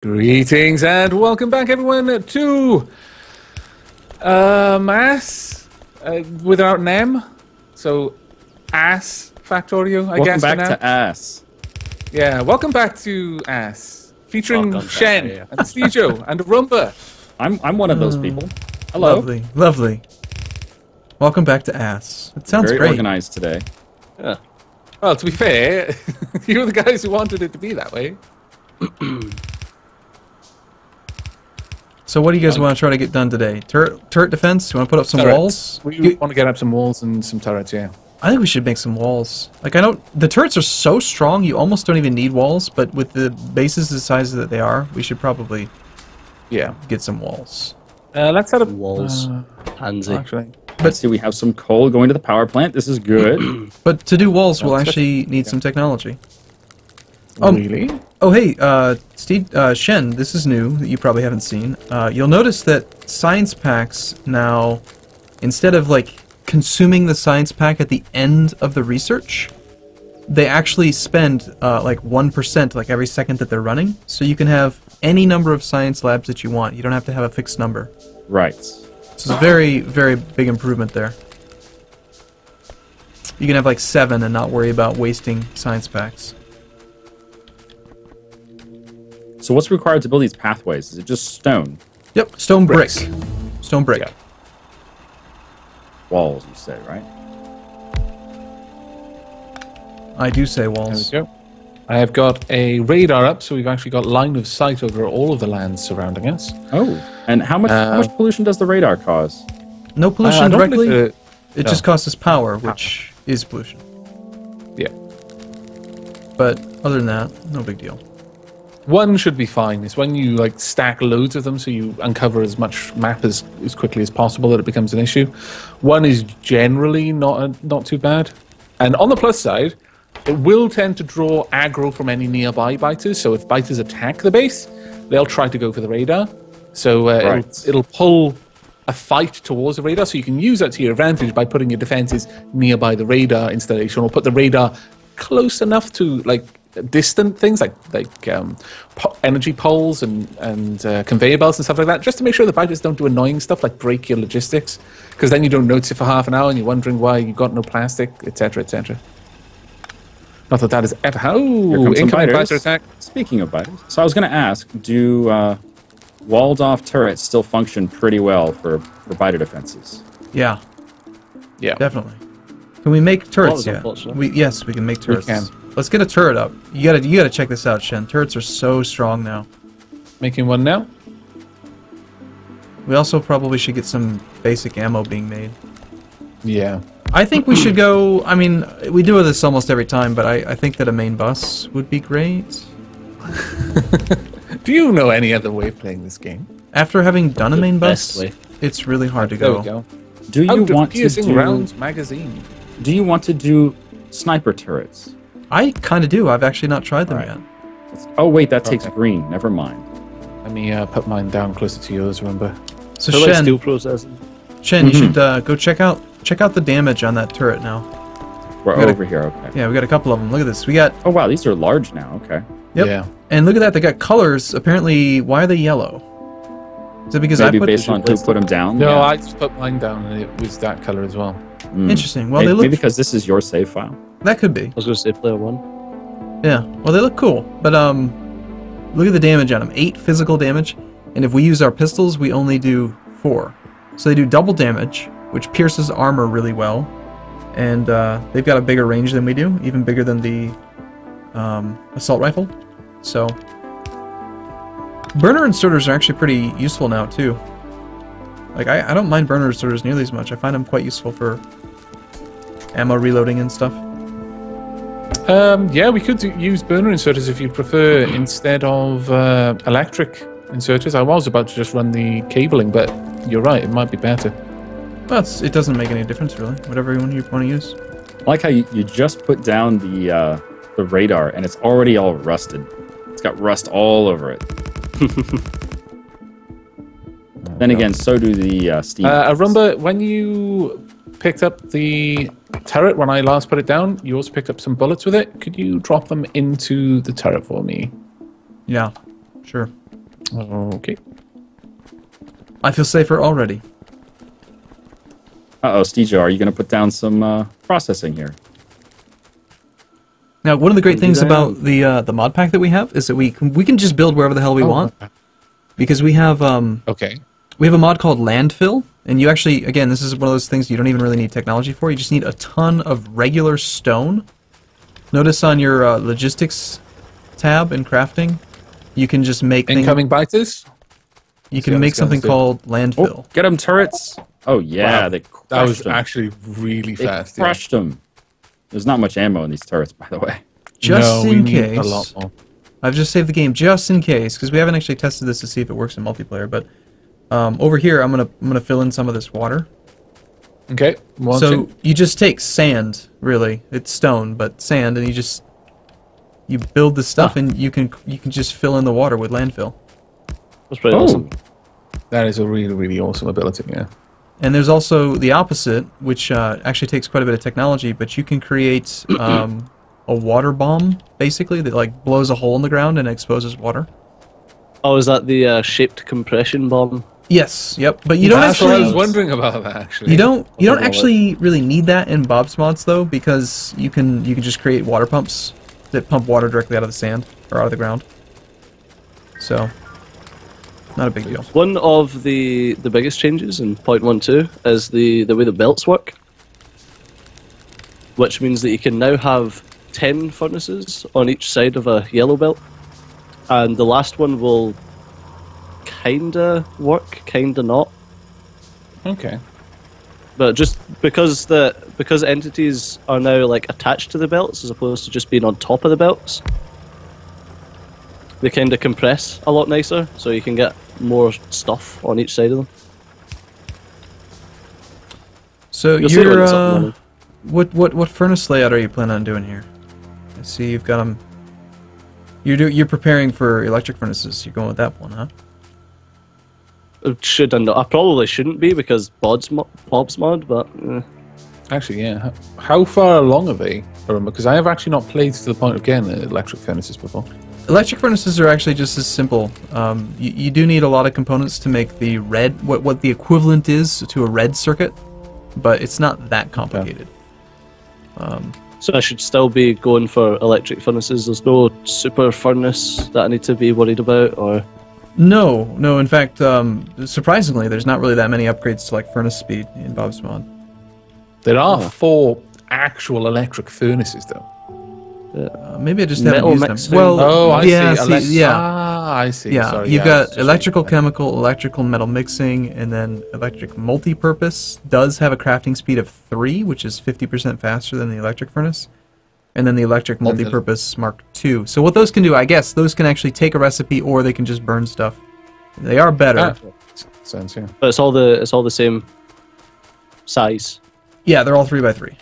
Greetings and welcome back, everyone, to A.M.A.S.S. Without an M. So, A.M.A.S.S. Factorio, I guess. Welcome back to A.M.A.S.S. Yeah, welcome back to A.M.A.S.S. Featuring Shen and Steejo and Arumba. I'm one of those people. Hello. Lovely, lovely. Welcome back to A.M.A.S.S. It sounds Very great. organized today. Yeah. Well, to be fair, you were the guys who wanted it to be that way. So what do you guys want to try to get done today? Turret defense? You want to put up some walls? We want to get up some walls and some turrets, yeah. I think we should make some walls. Like, I don't... The turrets are so strong, you almost don't even need walls, but with the bases the size that they are, we should probably get some walls. Let's set up... walls. Handsy. Actually. But see, we have some coal going to the power plant. This is good. But to do walls, we'll actually need some technology. Really? Oh, hey, Steve, Shen, this is new that you probably haven't seen. You'll notice that science packs now, instead of, like, consuming the science pack at the end of the research, they actually spend, like, 1%, like, every second that they're running. So you can have any number of science labs that you want. You don't have to have a fixed number. Right. So it's a very, very big improvement there. You can have, like, 7 and not worry about wasting science packs. So what's required to build these pathways? Is it just stone? Yep, stone brick. Bricks. Stone brick. Yeah. Walls, you say, right? I do say There walls. we go. I have got a radar up, so we've actually got line of sight over all of the lands surrounding us. Oh. And how much pollution does the radar cause? No pollution Don't directly. believe It just costs us power, which is pollution. Yeah. But other than that, no big deal. One should be fine. It's when you like stack loads of them, so you uncover as much map as quickly as possible that it becomes an issue. One is generally not too bad. And on the plus side, it will tend to draw aggro from any nearby biters. So if biters attack the base, they'll try to go for the radar. So it'll pull a fight towards the radar. So you can use that to your advantage by putting your defenses nearby the radar installation, or put the radar close enough to like distant things like energy poles and conveyor belts and stuff like that, just to make sure the biters don't do annoying stuff like break your logistics, because then you don't notice it for half an hour and you're wondering why you got no plastic, etc., etc. Not that that is ever... Oh, incoming biter attack. Speaking of biters, so I was going to ask, do walled-off turrets still function pretty well for biter defenses? Yeah, Yeah. definitely. Can we make turrets Walls, yet? unfortunately. Yes, we can make turrets. can. Let's get a turret up. You gotta check this out, Shen. Turrets are so strong now. Making one now. We also probably should get some basic ammo being made. Yeah. I think we should go... I mean, we do this almost every time, but I think that a main bus would be great. Do you know any other way of playing this game? After having done a main best bus, way. it's really hard to There go. we go. Do you Out of want to piercing do... rounds magazine. Do you want to do sniper turrets? I kind of do. I've actually not tried them Alright. yet. Oh, wait, that takes Okay. green. Never mind. Let me put mine down closer to yours, remember? So I like Shen, steel processing. you should go check out the damage on that turret now. We're We gotta- over here, okay. Yeah, we got a couple of them. Look at this. We got... Oh, wow, these are large now, okay. Yep. Yeah. And look at that. They got colors. Apparently, why are they yellow? Is it because Maybe I put... based on who put them down? No, Yeah. I just put mine down and it was that color as well. Interesting. Well, maybe, they look... maybe because this is your save file. That could be. I was going to say player 1. Yeah. Well, they look cool. But, look at the damage on them. 8 physical damage. And if we use our pistols, we only do 4. So they do double damage, which pierces armor really well. And they've got a bigger range than we do, even bigger than the assault rifle. So burner inserters are actually pretty useful now too. Like I don't mind burner inserters nearly as much. I find them quite useful for ammo reloading and stuff. Yeah, we could use burner inserters if you prefer instead of electric inserters. I was about to just run the cabling, but you're right, it might be better. Well, it doesn't make any difference really. Whatever you want to use. I like how you just put down the radar and it's already all rusted. It's got rust all over it. Then again, so do the steam. Arumba, when you picked up the turret, when I last put it down, you also picked up some bullets with it. Could you drop them into the turret for me? Yeah, sure. Okay. I feel safer already. Uh-oh, Steejo, are you going to put down some processing here? Now, one of the great Can do things that. about the mod pack that we have is that we can just build wherever the hell we want, because we have Okay. we have a mod called Landfill, and you actually, again, this is one of those things you don't even really need technology for. You just need a ton of regular stone. Notice on your logistics tab in crafting, you can just make Incoming biters? you can make something called Landfill. Oh, get them turrets! Oh, yeah, Wow. they That crushed was them. actually really They fast. Yeah. crushed them. There's not much ammo in these turrets, by the way. Just No, in we need case, a lot more. I've just saved the game just in case, because we haven't actually tested this to see if it works in multiplayer. But over here, I'm gonna fill in some of this water. Okay. So Watching. you just take sand, really. It's stone, but sand, and you build the stuff, and you can just fill in the water with landfill. That's pretty awesome. That is a really, really awesome ability, yeah. And there's also the opposite, which actually takes quite a bit of technology, but you can create a water bomb, basically, that like blows a hole in the ground and exposes water. Oh, is that the shaped compression bomb? Yes, yep. But you don't That's what I was actually wondering about that, actually. you don't Something actually really need that in Bob's mods though, because you can just create water pumps that pump water directly out of the sand or out of the ground. So not a big deal. One of the biggest changes in 0.12 is the way the belts work, which means that you can now have 10 furnaces on each side of a yellow belt, and the last one will kinda work, kinda not. Okay. But just because entities are now like attached to the belts as opposed to just being on top of the belts, they kind of compress a lot nicer, so you can get more stuff on each side of them. So You'll see it when you're it's up and running. what furnace layout are you planning on doing here? I see you've got them. You're preparing for electric furnaces. You're going with that one, huh? Should I know? I probably shouldn't be because Bob's mod, but Actually, yeah. How far along are they? Because I have actually not played to the point of getting the electric furnaces before. Electric furnaces are actually just as simple. You do need a lot of components to make the red, what the equivalent is to a red circuit, but it's not that complicated. so I should still be going for electric furnaces. There's no super furnace that I need to be worried about, or No. In fact, surprisingly, there's not really that many upgrades to like furnace speed in Bob's mod. There are 4 actual electric furnaces, though. Maybe I just Metal haven't used mixing. them. Well, Oh, I yeah, see. yeah. Ah, I see. Yeah, Sorry, you've yeah, I was got just electrical, reading that. chemical, electrical, metal mixing, and then electric multi-purpose does have a crafting speed of 3, which is 50% faster than the electric furnace. And then the electric multi-purpose Mark II. So what those can do, I guess, those can actually take a recipe, or they can just burn stuff. They are better. Ah, sense, yeah. but it's all the same size. Yeah, they're all 3x3.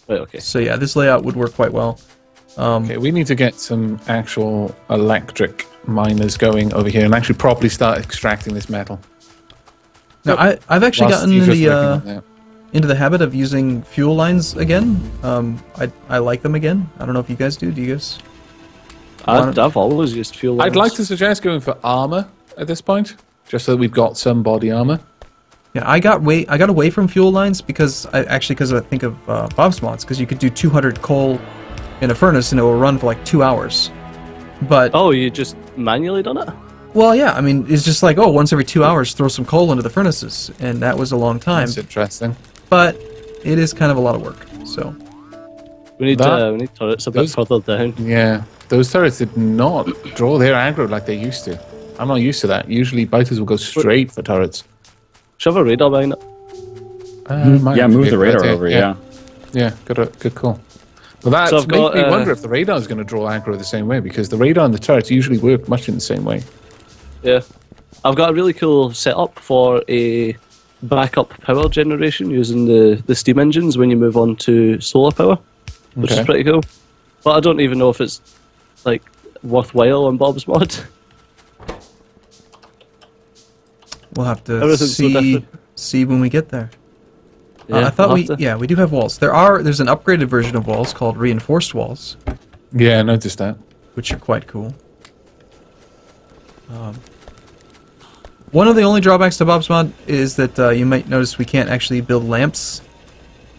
Right. Okay. So yeah, this layout would work quite well. Okay, we need to get some actual electric miners going over here and actually properly start extracting this metal. Now, I've actually Whilst gotten you're just working on that. into the habit of using fuel lines again. I like them again. I don't know if you guys do. Do you guys? I've always used fuel lines. I'd like to suggest going for armor at this point, just so that we've got some body armor. Yeah, I got away from fuel lines because I think of Bob's mods, because you could do 200 coal in a furnace and it will run for like 2 hours. But Oh, you just manually done it? well, yeah, I mean, it's just like, oh, once every 2 hours, throw some coal into the furnaces, and that was a long time. That's interesting. But it is kind of a lot of work. So We need turrets a bit those- further down. Yeah, those turrets did not draw their aggro like they used to. I'm not used to that. Usually biters will go straight for turrets. Should have a radar behind it. Might Yeah, have to move be the a good radar idea. over, yeah. Yeah, good call. Well, that So I've makes got, me wonder if the radar is going to draw aggro the same way, because the radar and the turrets usually work much in the same way. Yeah. I've got a really cool setup for a backup power generation using the steam engines when you move on to solar power, which Okay. is pretty cool. But I don't even know if it's like worthwhile on Bob's mod. we'll have to Everything's so different. see when we get there. Yeah, I thought I'll we have to- we do have walls. There's an upgraded version of walls called reinforced walls, Yeah, I noticed that. which are quite cool. One of the only drawbacks to Bob's Mod is that you might notice we can't actually build lamps,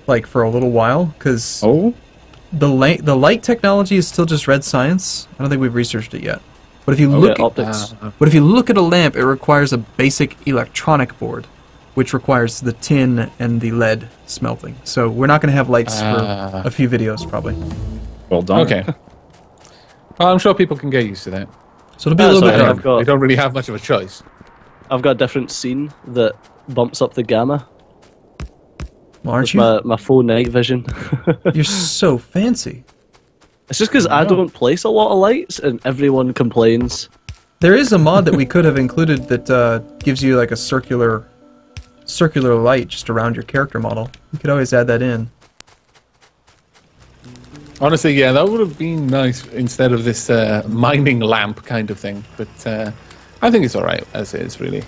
like, for a little while, because the light technology is still just red science. I don't think we've researched it yet. But if you look, but if you look at a lamp, it requires a basic electronic board, which requires the tin and the lead smelting. So we're not going to have lights for a few videos, probably. Well done. Okay. Well, I'm sure people can get used to that. So it'll be a little bit dark. They don't really have much of a choice. I've got a different scene that bumps up the gamma. Well, aren't with you? my full night vision. You're so fancy. It's just because I don't place a lot of lights, and everyone complains. There is a mod that we could have included that gives you like a circular light just around your character model. You could always add that in. Honestly, yeah, that would have been nice instead of this mining lamp kind of thing. But I think it's all right as it is, really.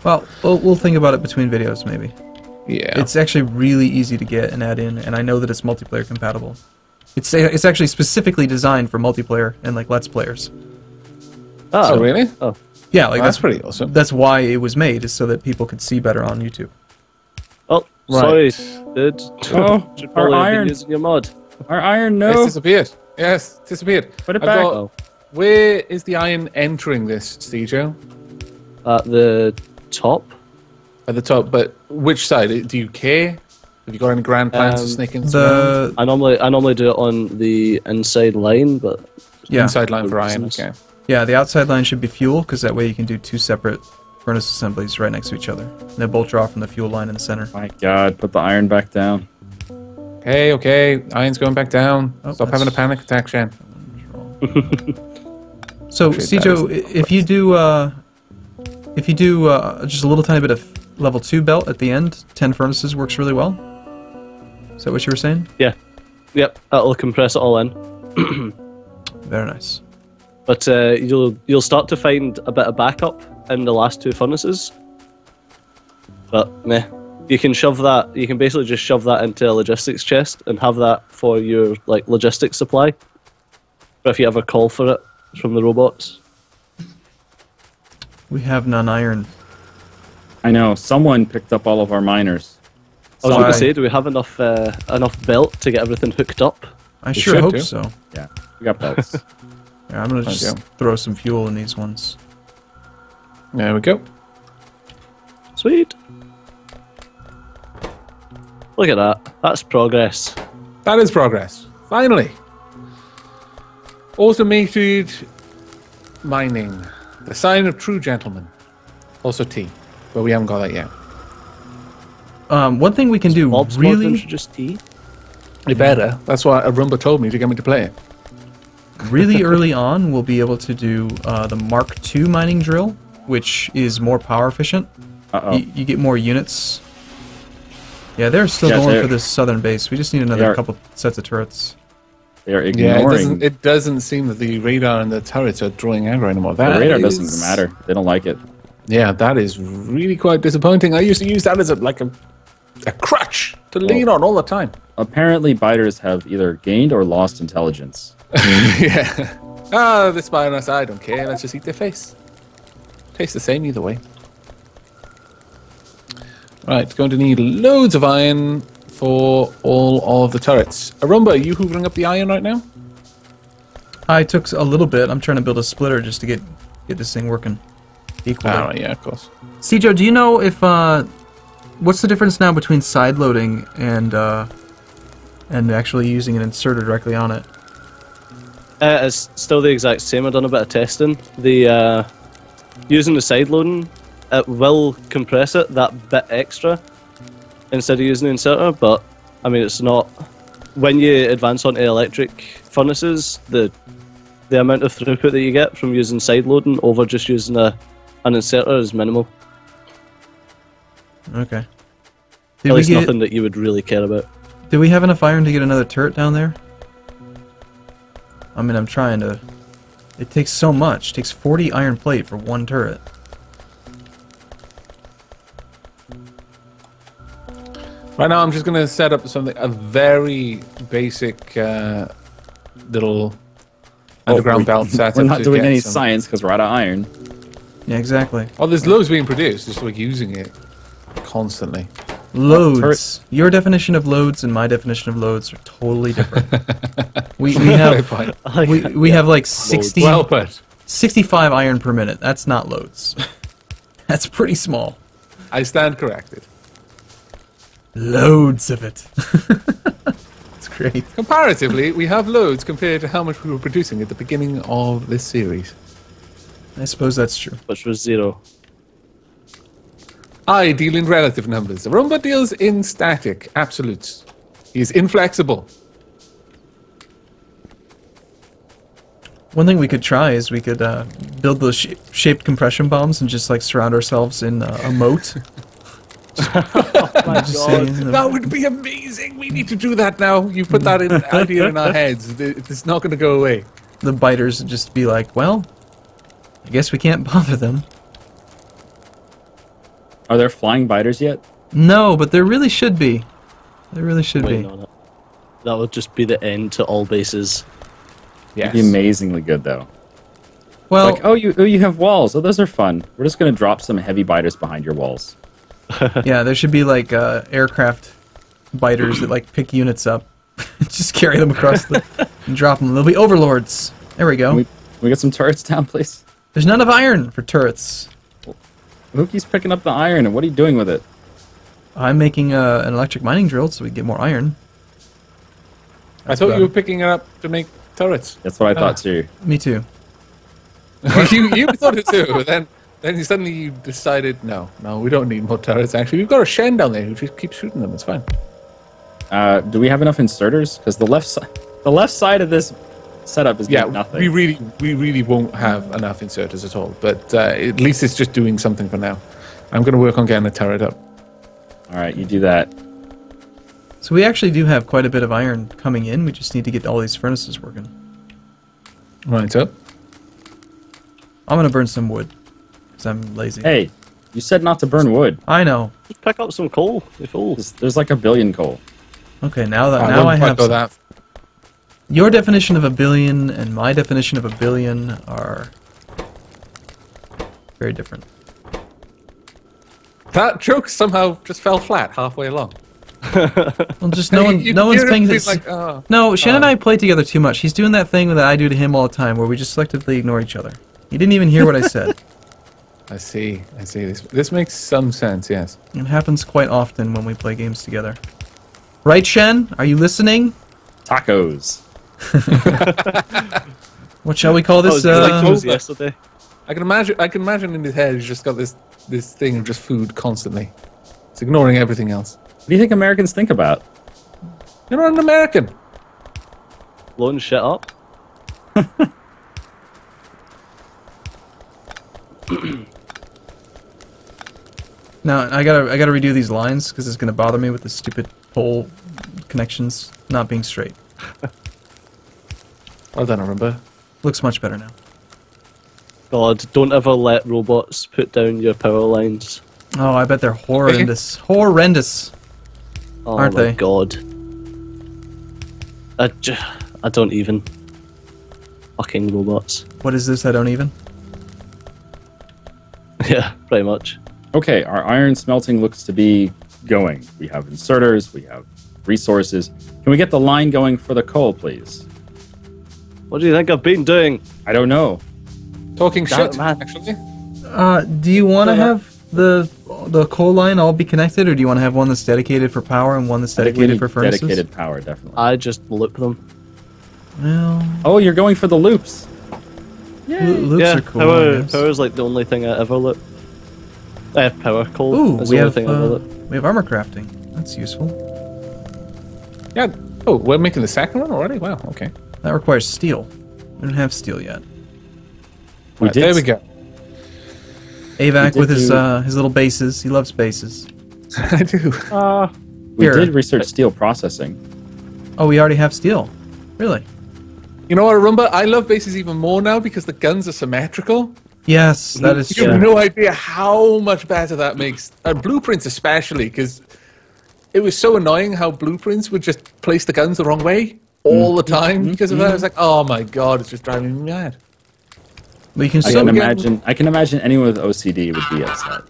Well, we'll think about it between videos, maybe. Yeah. It's actually really easy to get and add in, and I know that it's multiplayer compatible. It's actually specifically designed for multiplayer and like Let's Players. Oh, really? Oh. Yeah, like that's pretty awesome. That's why it was made, is so that people could see better on YouTube. Oh, Right. sorry, dude. Oh, Should our probably have been iron. using your mod. Our iron, It's no. disappeared. Yes, disappeared. Put it I've back. got- Where is the iron entering this, Stejo? At the top. At the top, but which side? Do you care? Have you got any grand plans to sneak in? I normally do it on the inside line, but Yeah, Inside line for iron, okay. yeah. The outside line should be fuel, because that way you can do two separate furnace assemblies right next to each other. And they both draw from the fuel line in the center. My God, put the iron back down. Okay, iron's going back down. Oh, Stop having a panic attack, Shen. So, Actually, that Stejo, is- if you do just a little tiny bit of level 2 belt at the end, 10 furnaces works really well. Is that what you were saying? yeah, yep, that'll compress it all in. Very nice. But you'll start to find a bit of backup in the last two furnaces. But meh, you can basically just shove that into a logistics chest and have that for your like logistics supply. But if you ever call for it from the robots. We have none iron. I know. Someone picked up all of our miners. I was going Why? to say, do we have enough belt to get everything hooked up? I We sure should hope do. so. Yeah, we got belts. Yeah, I'm gonna just Okay. throw some fuel in these ones. There we go. Sweet. Look at that. That's progress. That is progress. Finally. Automated mining. The sign of true gentlemen. Also T. But we haven't got that yet. One thing we can do Bob's mod really, introduce tea. You better. That's what Arumba told me to get me to play it. really early on, we'll be able to do the Mark II mining drill, which is more power efficient. Uh-oh. You get more units. Yeah, they're still Yeah, going they're- for this southern base. We just need They another are- couple sets of turrets. They're Yeah, ignoring. it doesn't seem that the radar and the turrets are drawing aggro anymore. the That radar is- doesn't matter. They don't like it. Yeah, that is really quite disappointing. I used to use that as a crutch to lean on all the time. Apparently, biters have either gained or lost intelligence. Yeah. Ah, this spy on us, I don't care. Let's just eat their face. Tastes the same either way. Right, going to need loads of iron for all of the turrets. Arumba, are you hoovering up the iron right now? I took a little bit. I'm trying to build a splitter just to get this thing working equally. Ah, yeah, of course. Stejo, do you know if what's the difference now between side loading and actually using an inserter directly on it? It's still the exact same. I've done a bit of testing. The using the side loading, it will compress it that bit extra instead of using the inserter. But I mean, it's not. When you advance onto electric furnaces, the amount of throughput that you get from using side loading over just using an inserter is minimal. Okay. At Did we least get? nothing that you would really care about. Do we have enough iron to get another turret down there? I mean, I'm trying to. It takes so much. It takes 40 iron plate for one turret. Right now, I'm just going to set up a very basic little underground belt setup. We're not to doing get any some- science because we're out of iron. Yeah, exactly. Oh, there's loads being produced. Just like using it constantly. Loads. Turrets. Your definition of loads and my definition of loads are totally different. we Fair have point. we have like 60, Well put. 65 iron per minute. That's not loads. That's pretty small. I stand corrected. Loads of it. It's great. Comparatively, we have loads compared to how much we were producing at the beginning of this series. I suppose that's true. Which was 0. I deal in relative numbers. Arumba deals in static absolutes. He is inflexible. One thing we could try is we could build those shaped compression bombs and just like surround ourselves in a moat. My Just God. saying, That would be amazing. We need to do that now. You put that idea in our heads. It's not going to go away. the biters would just be like, well, I guess we can't bother them. Are there flying biters yet? No, but there really should be. There really should Waiting be. on it. That would just be the end to all bases. Yes. It'd be amazingly good though. Well, Like, oh, you have walls. Oh, those are fun. We're just gonna drop some heavy biters behind your walls. yeah, there should be like aircraft biters that like pick units up, just carry them across and drop them. They'll be overlords. There we go. Can we get some turrets down, please? There's not enough iron for turrets. Who keeps picking up the iron, and what are you doing with it? I'm making an electric mining drill so we can get more iron. I thought you were picking it up to make turrets. That's what I thought too. Me too. you thought it too, but then suddenly you decided, no, we don't need more turrets. Actually, we've got a Shen down there who just keeps shooting them. It's fine. Do we have enough inserters? Because the left side of this setup is Yeah, doing nothing. we really won't have enough inserters at all. But at least it's just doing something for now. I'm going to work on getting a turret up. All right, you do that. So we actually do have quite a bit of iron coming in. We just need to get all these furnaces working. Right up. I'm gonna burn some wood because I'm lazy. Hey, you said not to burn wood. I know. Just pick up some coal, you fool. There's like 1 billion coal. Okay, now I I have go some. that. Your definition of 1 billion and my definition of 1 billion are very different. That joke somehow just fell flat halfway along. Well, just no one's paying this. this. No, Shen and I play together too much. He's doing that thing that I do to him all the time, where we just selectively ignore each other. You didn't even hear what I said. I see. This makes some sense. Yes. It happens quite often when we play games together. Right, Shen? Are you listening? Tacos. What shall we call this? Like those yesterday. I can imagine in his head he's just got this thing of just food constantly. It's ignoring everything else. What do you think Americans think about? You're not an American. Blowing shit up. No, I gotta redo these lines because it's gonna bother me with the stupid pole connections not being straight. Well done, Arumba. Looks much better now. God, don't ever let robots put down your power lines. Oh, I bet they're horrendous. Horrendous. Oh Aren't my they? God. I don't even. Fucking robots. What is this? I don't even. Yeah, pretty much. Okay, our iron smelting looks to be going. We have inserters, we have resources. Can we get the line going for the coal, please? What do you think I've been doing? I don't know. Talking Damn shit, it, man. actually. Do you want to Yeah. have the coal line all be connected, or do you want to have one that's dedicated for power and one that's I think we dedicated need for furnaces? dedicated power, definitely. I just loop them. Well, Oh, you're going for the loops. loops Yeah, are cool. I guess. power's like the only thing I ever loop. Power coal Ooh, is we the only have thing I ever loop. we have armor crafting. That's useful. Yeah. Oh, we're making the second one already. Wow. Okay. That requires steel. We don't have steel yet. We Right, did there we go. Avac did with his do- his little bases. He loves bases. I do. We Here. did research steel processing. Oh, we already have steel. Really? You know what, Arumba? I love bases even more now because the guns are symmetrical. Yes, that is You true. have no idea how much better that makes. Blueprints especially, because it was so annoying how Blueprints would just place the guns the wrong way all the time because of that. I was like, oh my god, it's just driving me mad. But you can I still can imagine anyone with OCD would be upset.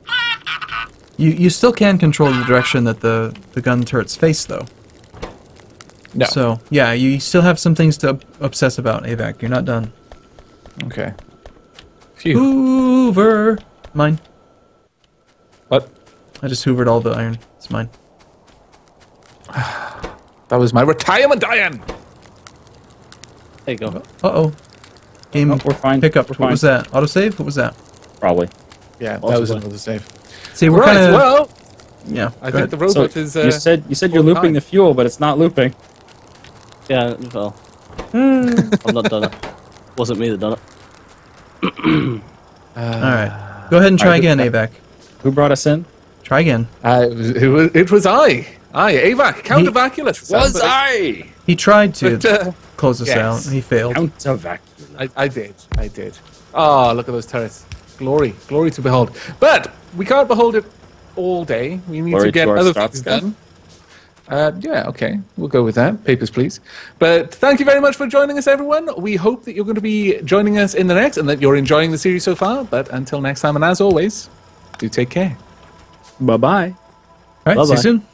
you still can control the direction that the gun turrets face, though. No. So yeah, you still have some things to obsess about, AVAC. You're not done. Okay. Phew. Hoover, mine. What? I just hoovered all the iron. It's mine. That was my retirement iron. There you go. Uh-oh. Game we're fine. pickup. We're What fine. was that? Autosave? What was that? Probably. Yeah, that Possibly. was another save. See, we're Right. kind of... Well, yeah, I go think the ahead. robot So is. you said you're looping fine. the fuel, but it's not looping. Yeah, well. I've not done it. Wasn't me that done it. Alright. Go ahead and try again, AVAC. Who brought us in? Try again. It was I. AVAC. Count of Vaculus. I? He tried to But, close us yes. out. He failed. Count of vacuum. I did. Oh, look at those turrets. Glory to behold. But we can't behold it all day. We need Glory to get to our other Strats things gun. done. Yeah, okay. We'll go with that. Papers, please. But thank you very much for joining us, everyone. We hope that you're going to be joining us in the next and that you're enjoying the series so far. But until next time, and as always, do take care. Bye-bye. Alright, see Bye-bye. you soon.